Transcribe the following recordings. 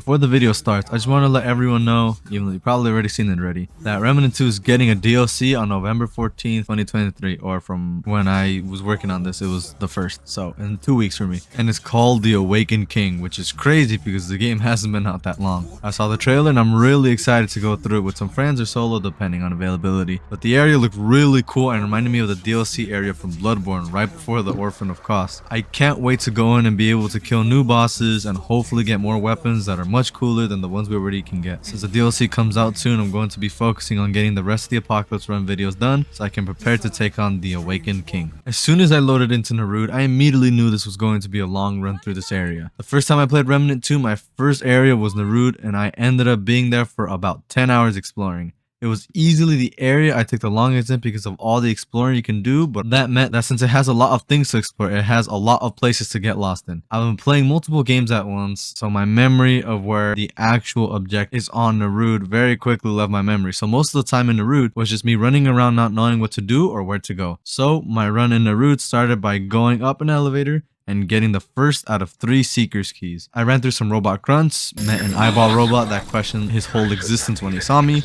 Before the video starts, I just want to let everyone know, even though you've probably already seen it already, that Remnant 2 is getting a DLC on November 14th, 2023, or from when I was working on this, it was the 1st, so in 2 weeks for me. And it's called The Awakened King, which is crazy because the game hasn't been out that long. I saw the trailer and I'm really excited to go through it with some friends or solo depending on availability. But the area looked really cool and reminded me of the DLC area from Bloodborne right before the Orphan of Kos. I can't wait to go in and be able to kill new bosses and hopefully get more weapons that are much cooler than the ones we already can get. Since the DLC comes out soon, I'm going to be focusing on getting the rest of the Apocalypse Run videos done so I can prepare to take on the Awakened King. As soon as I loaded into Narud, I immediately knew this was going to be a long run through this area. The first time I played Remnant 2, my first area was Narud and I ended up being there for about 10 hours exploring. It was easily the area I took the longest in because of all the exploring you can do, but that meant that since it has a lot of things to explore, it has a lot of places to get lost in. I've been playing multiple games at once, so my memory of where the actual objective is on Narud very quickly left my memory. So most of the time in Narud was just me running around not knowing what to do or where to go. So my run in Narud started by going up an elevator and getting the first out of 3 Seeker's keys. I ran through some robot grunts, met an eyeball robot that questioned his whole existence when he saw me,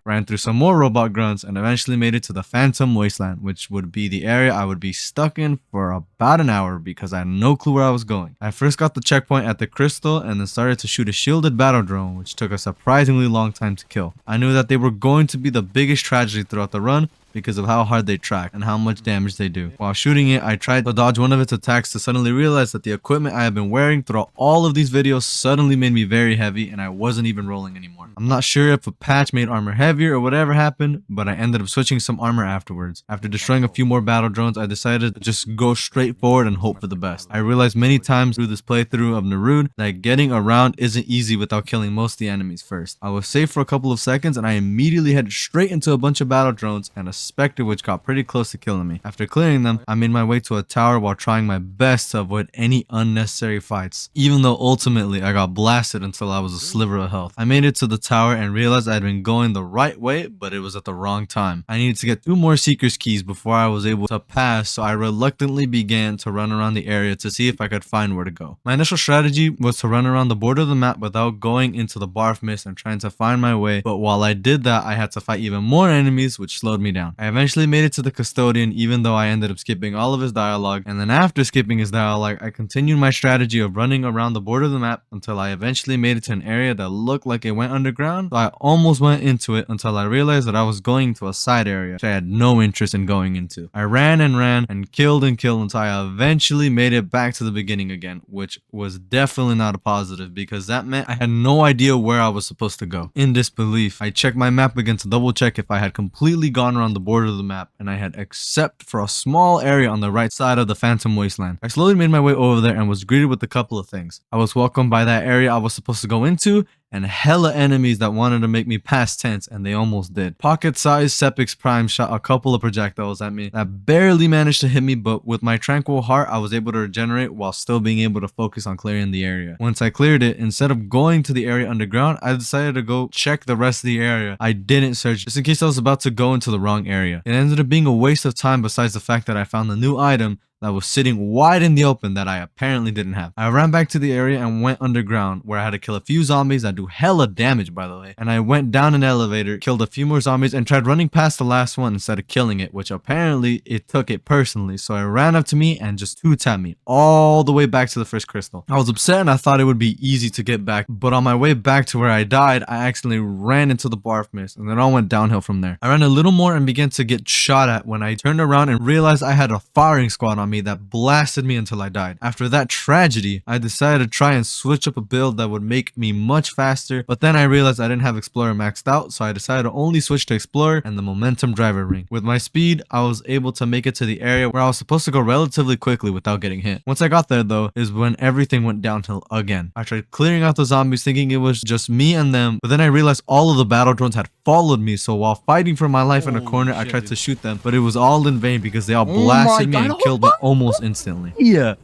ran through some more robot grunts, and eventually made it to the Phantom Wasteland, which would be the area I would be stuck in for about an hour because I had no clue where I was going. I first got the checkpoint at the crystal and then started to shoot a shielded battle drone, which took a surprisingly long time to kill. I knew that they were going to be the biggest tragedy throughout the run because of how hard they track and how much damage they do. While shooting it, I tried to dodge one of its attacks to suddenly realize that the equipment I have been wearing throughout all of these videos suddenly made me very heavy and I wasn't even rolling anymore. I'm not sure if a patch made armor heavier or whatever happened, but I ended up switching some armor afterwards. After destroying a few more battle drones, I decided to just go straight forward and hope for the best. I realized many times through this playthrough of Narud that getting around isn't easy without killing most of the enemies first. I was safe for a couple of seconds and I immediately headed straight into a bunch of battle drones and a Spectre which got pretty close to killing me. After clearing them, I made my way to a tower while trying my best to avoid any unnecessary fights, even though ultimately I got blasted until I was a sliver of health. I made it to the tower and realized I had been going the right way, but it was at the wrong time. I needed to get 2 more Seeker's keys before I was able to pass, so I reluctantly began to run around the area to see if I could find where to go. My initial strategy was to run around the border of the map without going into the Barf Mist and trying to find my way, but while I did that, I had to fight even more enemies, which slowed me down. I eventually made it to the Custodian, even though I ended up skipping all of his dialogue, and then after skipping his dialogue, I continued my strategy of running around the border of the map until I eventually made it to an area that looked like it went underground, so I almost went into it until I realized that I was going to a side area which I had no interest in going into. I ran and killed until I eventually made it back to the beginning again, which was definitely not a positive because that meant I had no idea where I was supposed to go. In disbelief, I checked my map again to double check if I had completely gone around the border of the map, and I had except for a small area on the right side of the Phantom Wasteland. I slowly made my way over there and was greeted with a couple of things. I was welcomed by that area I was supposed to go into, and hella enemies that wanted to make me pass tense, and they almost did. Pocket-sized Sepix Prime shot a couple of projectiles at me that barely managed to hit me, but with my tranquil heart, I was able to regenerate while still being able to focus on clearing the area. Once I cleared it, instead of going to the area underground, I decided to go check the rest of the area. I didn't search just in case I was about to go into the wrong area. It ended up being a waste of time besides the fact that I found a new item that was sitting wide in the open that I apparently didn't have. I ran back to the area and went underground where I had to kill a few zombies that do hella damage, by the way. And I went down an elevator, killed a few more zombies, and tried running past the last one instead of killing it, which apparently it took it personally. So it ran up to me and just 2-tapped me all the way back to the first crystal. I was upset and I thought it would be easy to get back, but on my way back to where I died, I accidentally ran into the Barf Mist and then all went downhill from there. I ran a little more and began to get shot at when I turned around and realized I had a firing squad on me that blasted me until I died. After that tragedy, I decided to try and switch up a build that would make me much faster, but then I realized I didn't have Explorer maxed out, so I decided to only switch to Explorer and the Momentum Driver Ring. With my speed, I was able to make it to the area where I was supposed to go relatively quickly without getting hit. Once I got there though, is when everything went downhill again. I tried clearing out the zombies thinking it was just me and them, but then I realized all of the battle drones had followed me, so while fighting for my life in a corner, I tried to shoot them, but it was all in vain because they all blasted me and killed me almost instantly. Yeah.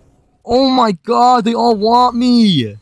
Oh my god, they all want me.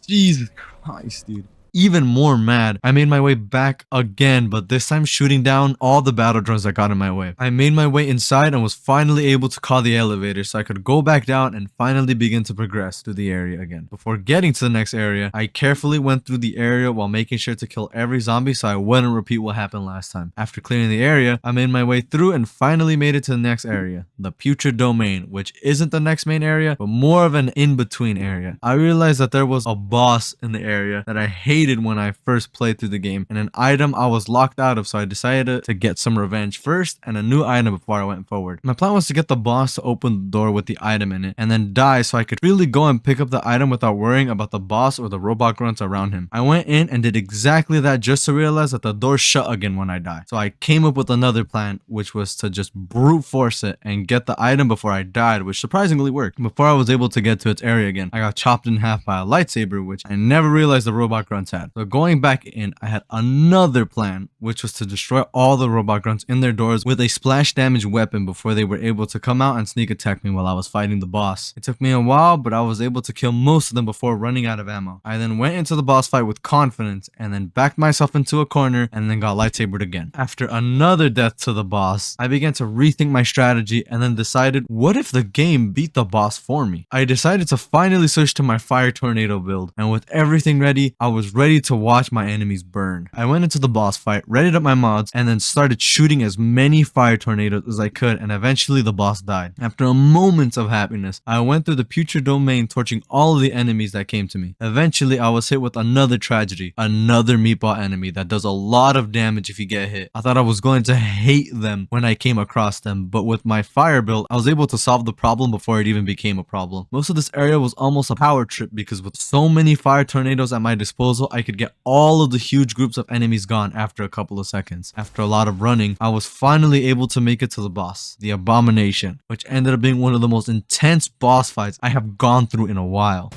Jesus Christ, dude. even more mad, I made my way back again, but this time shooting down all the battle drones that got in my way. I made my way inside and was finally able to call the elevator so I could go back down and finally begin to progress through the area again. Before getting to the next area, I carefully went through the area while making sure to kill every zombie so I wouldn't repeat what happened last time. After clearing the area, I made my way through and finally made it to the next area, the Putrid Domain, which isn't the next main area, but more of an in-between area. I realized that there was a boss in the area that I hated when I first played through the game, and an item I was locked out of, so I decided to get some revenge first and a new item before I went forward. My plan was to get the boss to open the door with the item in it and then die so I could really go and pick up the item without worrying about the boss or the robot grunts around him. I went in and did exactly that just to realize that the door shut again when I died. So I came up with another plan, which was to just brute force it and get the item before I died, which surprisingly worked. Before I was able to get to its area again, I got chopped in half by a lightsaber, which I never realized the robot grunts had. So going back in, I had another plan, which was to destroy all the robot grunts in their doors with a splash damage weapon before they were able to come out and sneak attack me while I was fighting the boss. It took me a while, but I was able to kill most of them before running out of ammo. I then went into the boss fight with confidence and then backed myself into a corner and then got lightsabered again. After another death to the boss, I began to rethink my strategy and then decided, what if the game beat the boss for me? I decided to finally switch to my fire tornado build, and with everything ready, I was ready to watch my enemies burn. I went into the boss fight, readied up my mods, and then started shooting as many fire tornadoes as I could, and eventually the boss died. After a moment of happiness, I went through the Putrid Domain, torching all of the enemies that came to me. Eventually, I was hit with another tragedy, another meatball enemy that does a lot of damage if you get hit. I thought I was going to hate them when I came across them, but with my fire build, I was able to solve the problem before it even became a problem. Most of this area was almost a power trip because with so many fire tornadoes at my disposal, I could get all of the huge groups of enemies gone after a couple of seconds. After a lot of running, I was finally able to make it to the boss, the Abomination, which ended up being one of the most intense boss fights I have gone through in a while.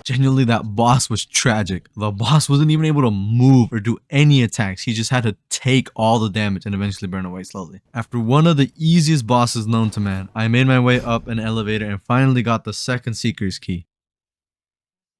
Genuinely, that boss was tragic. The boss wasn't even able to move or do any attacks. He just had to take all the damage and eventually burn away slowly. After one of the easiest bosses known to man, I made my way up an elevator and finally got the second Seeker's Key.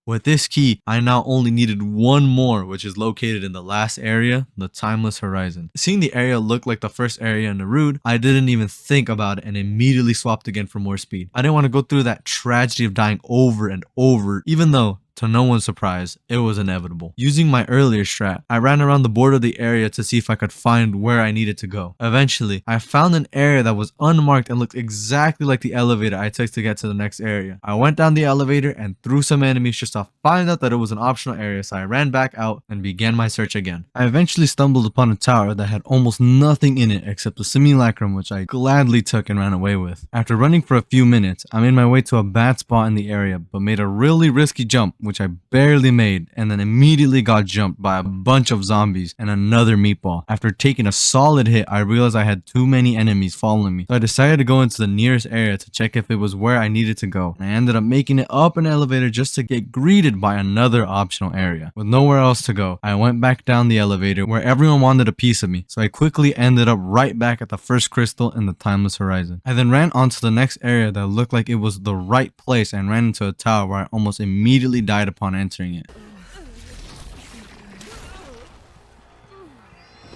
With this key, I now only needed one more, which is located in the last area, the Timeless Horizon. Seeing the area look like the first area in Naruto, I didn't even think about it and immediately swapped again for more speed. I didn't want to go through that tragedy of dying over and over, even though, to no one's surprise, it was inevitable. Using my earlier strat, I ran around the border of the area to see if I could find where I needed to go. Eventually, I found an area that was unmarked and looked exactly like the elevator I took to get to the next area. I went down the elevator and threw some enemies just to find out that it was an optional area, so I ran back out and began my search again. I eventually stumbled upon a tower that had almost nothing in it except a simulacrum, which I gladly took and ran away with. After running for a few minutes, I made my way to a bad spot in the area, but made a really risky jump, which I barely made, and then immediately got jumped by a bunch of zombies and another meatball. After taking a solid hit, I realized I had too many enemies following me, so I decided to go into the nearest area to check if it was where I needed to go. And I ended up making it up an elevator just to get greeted by another optional area. With nowhere else to go, I went back down the elevator where everyone wanted a piece of me, so I quickly ended up right back at the first crystal in the Timeless Horizon. I then ran onto the next area that looked like it was the right place and ran into a tower where I almost immediately died upon entering it.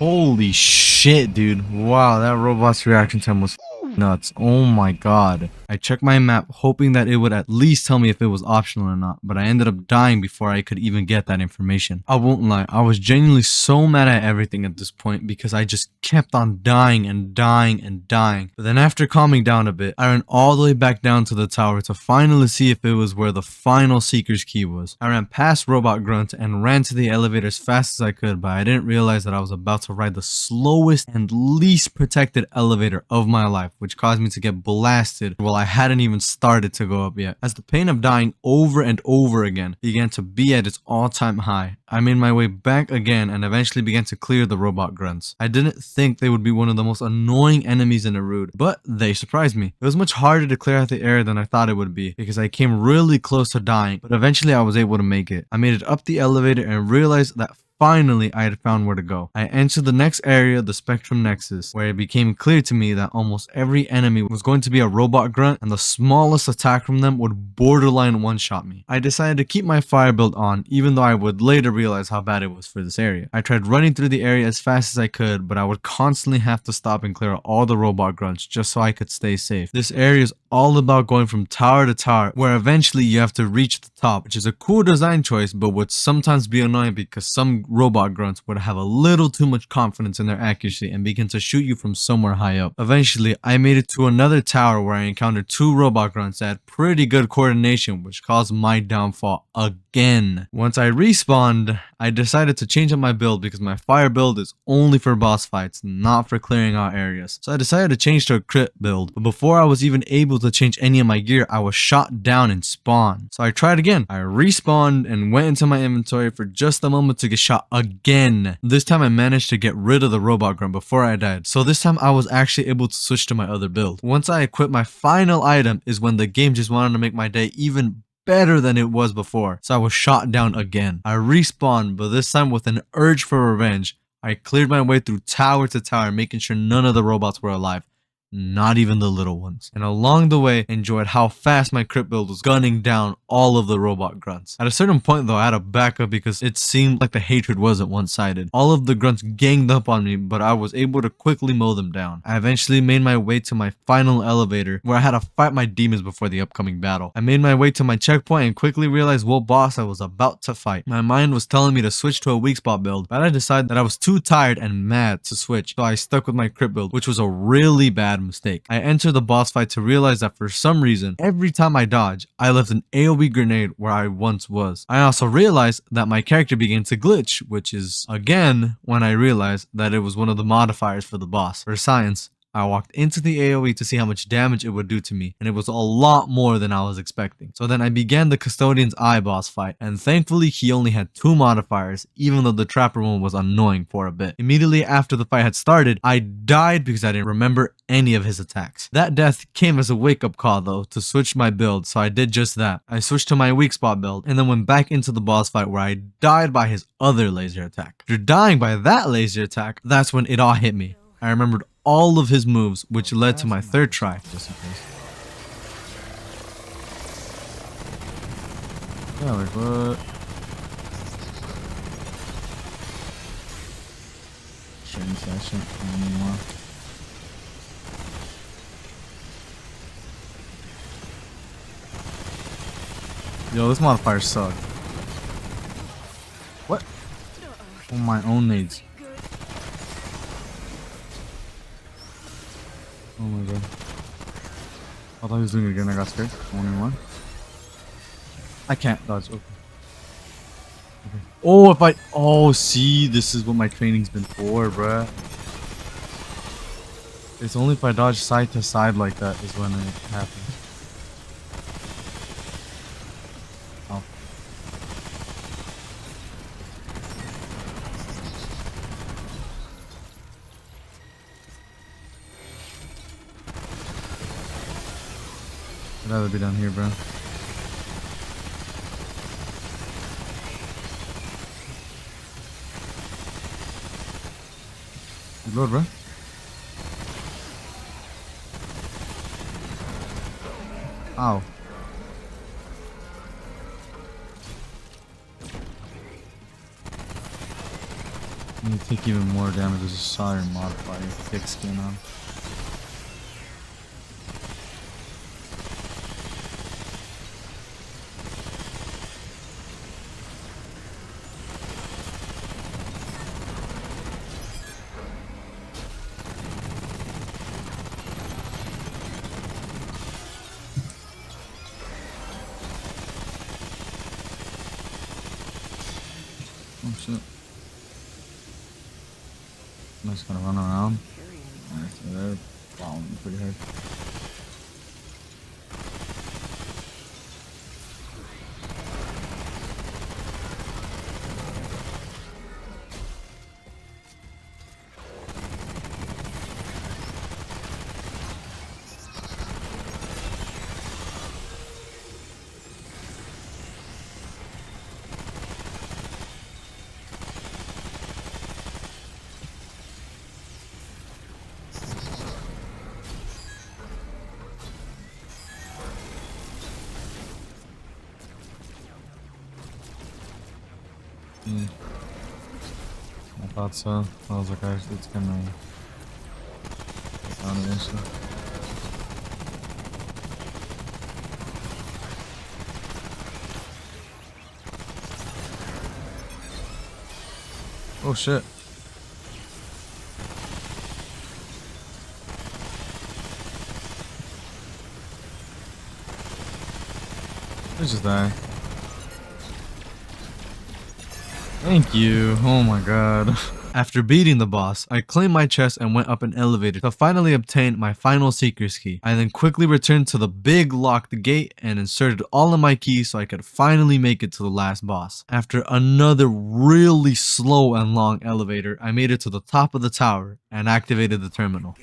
Holy shit, dude. Wow, that robot's reaction time was nuts. Oh my god. I checked my map hoping that it would at least tell me if it was optional or not, but I ended up dying before I could even get that information. I won't lie, I was genuinely so mad at everything at this point because I just kept on dying and dying and dying. But then after calming down a bit, I ran all the way back down to the tower to finally see if it was where the final Seeker's Key was. I ran past Robot Grunt and ran to the elevator as fast as I could, but I didn't realize that I was about to ride the slowest and least protected elevator of my life, which caused me to get blasted while I hadn't even started to go up yet. As the pain of dying over and over again began to be at its all-time high, I made my way back again and eventually began to clear the robot grunts. I didn't think they would be one of the most annoying enemies in a route, but they surprised me. It was much harder to clear out the area than I thought it would be because I came really close to dying, but eventually I was able to make it. I made it up the elevator and realized that finally, I had found where to go. I entered the next area, the Spectrum Nexus, where it became clear to me that almost every enemy was going to be a robot grunt and the smallest attack from them would borderline one-shot me. I decided to keep my fire build on, even though I would later realize how bad it was for this area. I tried running through the area as fast as I could, but I would constantly have to stop and clear all the robot grunts just so I could stay safe. This area is all about going from tower to tower, where eventually you have to reach the top, which is a cool design choice, but would sometimes be annoying because some robot grunts would have a little too much confidence in their accuracy and begin to shoot you from somewhere high up. Eventually, I made it to another tower where I encountered two robot grunts that had pretty good coordination, which caused my downfall again. Once I respawned, I decided to change up my build because my fire build is only for boss fights, not for clearing out areas. So I decided to change to a crit build, but before I was even able to change any of my gear, I was shot down in spawn. So I tried again. I respawned and went into my inventory for just a moment to get shot again. This time I managed to get rid of the robot grunt before I died. So this time I was actually able to switch to my other build. Once I equipped my final item is when the game just wanted to make my day even better than it was before. So I was shot down again. I respawned, but this time with an urge for revenge. I cleared my way through tower to tower, making sure none of the robots were alive. Not even the little ones. And along the way, enjoyed how fast my crit build was gunning down all of the robot grunts. At a certain point though, I had a backup because it seemed like the hatred wasn't one-sided. All of the grunts ganged up on me, but I was able to quickly mow them down. I eventually made my way to my final elevator, where I had to fight my demons before the upcoming battle. I made my way to my checkpoint and quickly realized what boss I was about to fight. My mind was telling me to switch to a weak spot build, but I decided that I was too tired and mad to switch, so I stuck with my crit build, which was a really bad mistake. I entered the boss fight to realize that for some reason, every time I dodge, I left an AoE grenade where I once was. I also realized that my character began to glitch, which is, again, when I realized that it was one of the modifiers for the boss. For science, I walked into the AoE to see how much damage it would do to me, and it was a lot more than I was expecting. So then I began the Custodian's Eye boss fight, and thankfully he only had 2 modifiers, even though the Trapper one was annoying for a bit. Immediately after the fight had started, I died because I didn't remember any of his attacks. That death came as a wake-up call though, to switch my build, so I did just that. I switched to my weak spot build, and then went back into the boss fight where I died by his other laser attack. After dying by that laser attack, that's when it all hit me. I remembered all of his moves, which led to my third try. Just in case. Yeah, like what? Training session anymore. Yo, this modifier sucks. What? Oh, my own nades. Oh my god. I thought he was doing it again. I got scared. Only one. I can't dodge. Okay. Oh, if I. Oh, see, this is what my training's been for, bruh. It's only if I dodge side to side like that is when it happens. Oh. I'd rather be down here, bro. Reload, bro. Ow. I'm gonna take even more damage as a solder modifier, thick skin on. Oh shit. I'm just gonna run around. Right there. Wow, pretty hard. I thought so. I was like, actually, it's gonna get down eventually. Oh shit. Let's just die. Thank you. Oh my god. After beating the boss, I claimed my chest and went up an elevator to finally obtain my final Seeker's key. I then quickly returned to the big locked gate and inserted all of my keys so I could finally make it to the last boss. After another really slow and long elevator, I made it to the top of the tower and activated the terminal.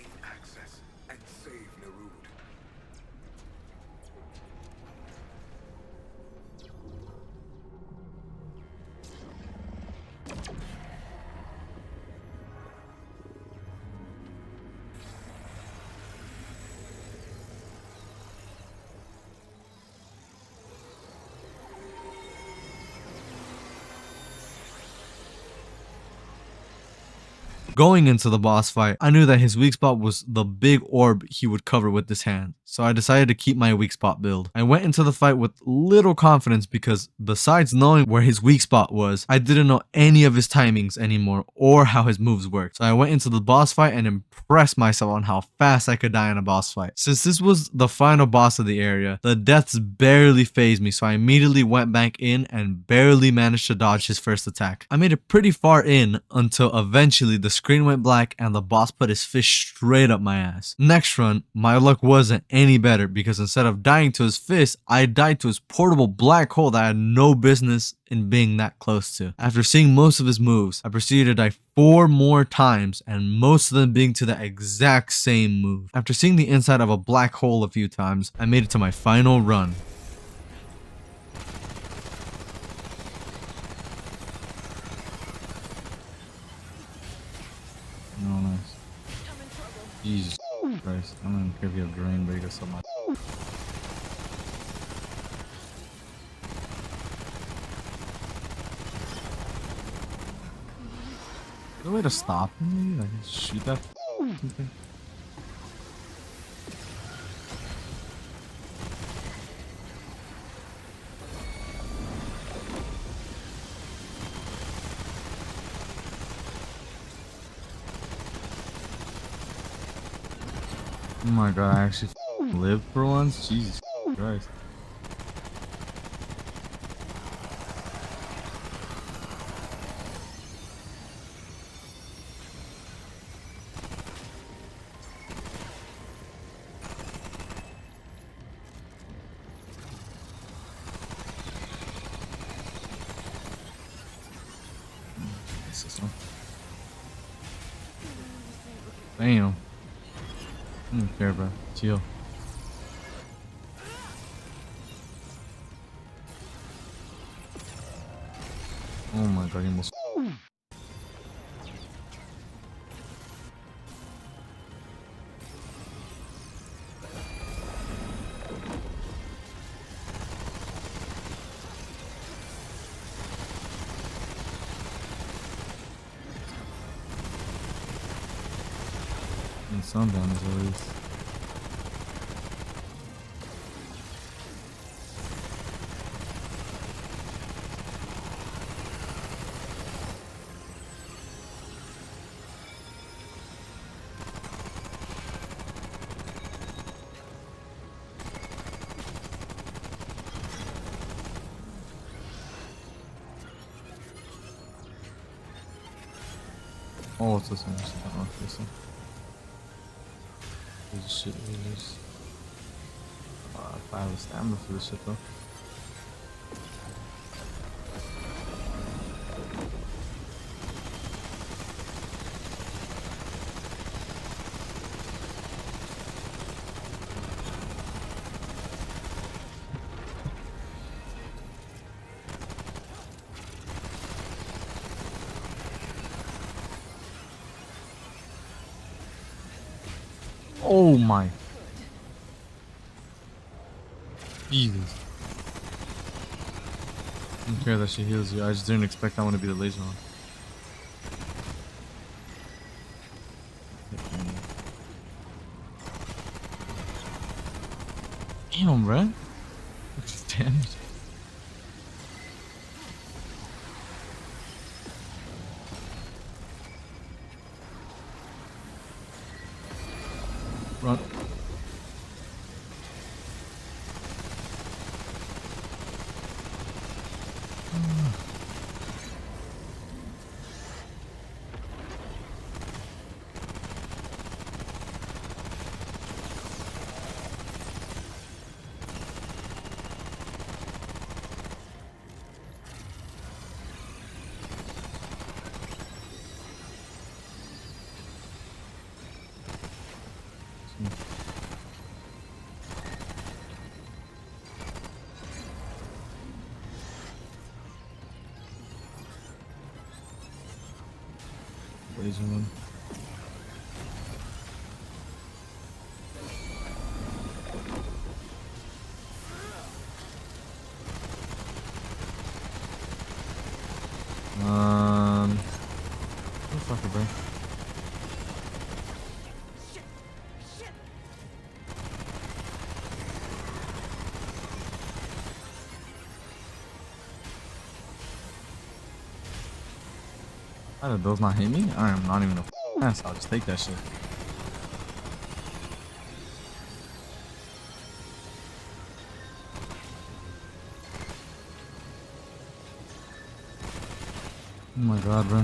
Going into the boss fight, I knew that his weak spot was the big orb he would cover with his hand, so I decided to keep my weak spot build. I went into the fight with little confidence because besides knowing where his weak spot was, I didn't know any of his timings anymore or how his moves worked. So I went into the boss fight and impressed myself on how fast I could die in a boss fight. Since this was the final boss of the area, the deaths barely phased me, so I immediately went back in and barely managed to dodge his first attack. I made it pretty far in until eventually the screen went black and the boss put his fist straight up my ass. Next run, my luck wasn't any better because instead of dying to his fist, I died to his portable black hole that I had no business in being that close to. After seeing most of his moves, I proceeded to die 4 more times and most of them being to the exact same move. After seeing the inside of a black hole a few times, I made it to my final run. Oh, nice. Jesus Christ. I'm gonna give you a drain break or something. Is there a way to stop him? Like, shoot that thing? Oh my god, I actually lived for once? Jesus Christ. Damn. I don't care, bro. Chill. Oh my god, he almost. And some damage at least. Oh, it's this one. Okay, so. This shit is. If I have a stamina for this shit though. Oh my. Jesus. I don't care that she heals you. I just didn't expect that one to be the laser one. Damn, bro. Damage. Run. Laser one. What the fuck, bro? How did those not hit me? I am not even a ass. I'll just take that shit. Oh my god, bro.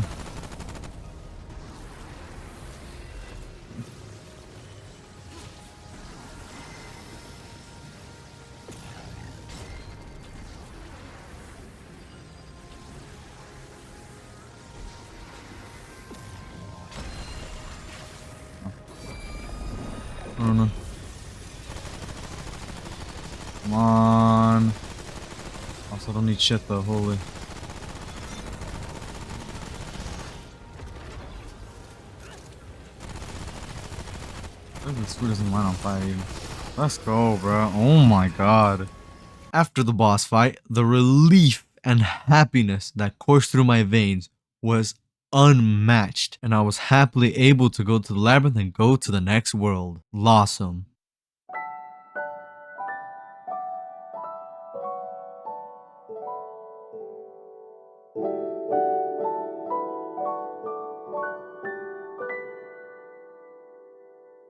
I don't know. Come on. Also, don't need shit though. Holy. This food doesn't light on fire even. Let's go, bro. Oh my god. After the boss fight, the relief and happiness that coursed through my veins was unmatched, and I was happily able to go to the labyrinth and go to the next world. Awesome.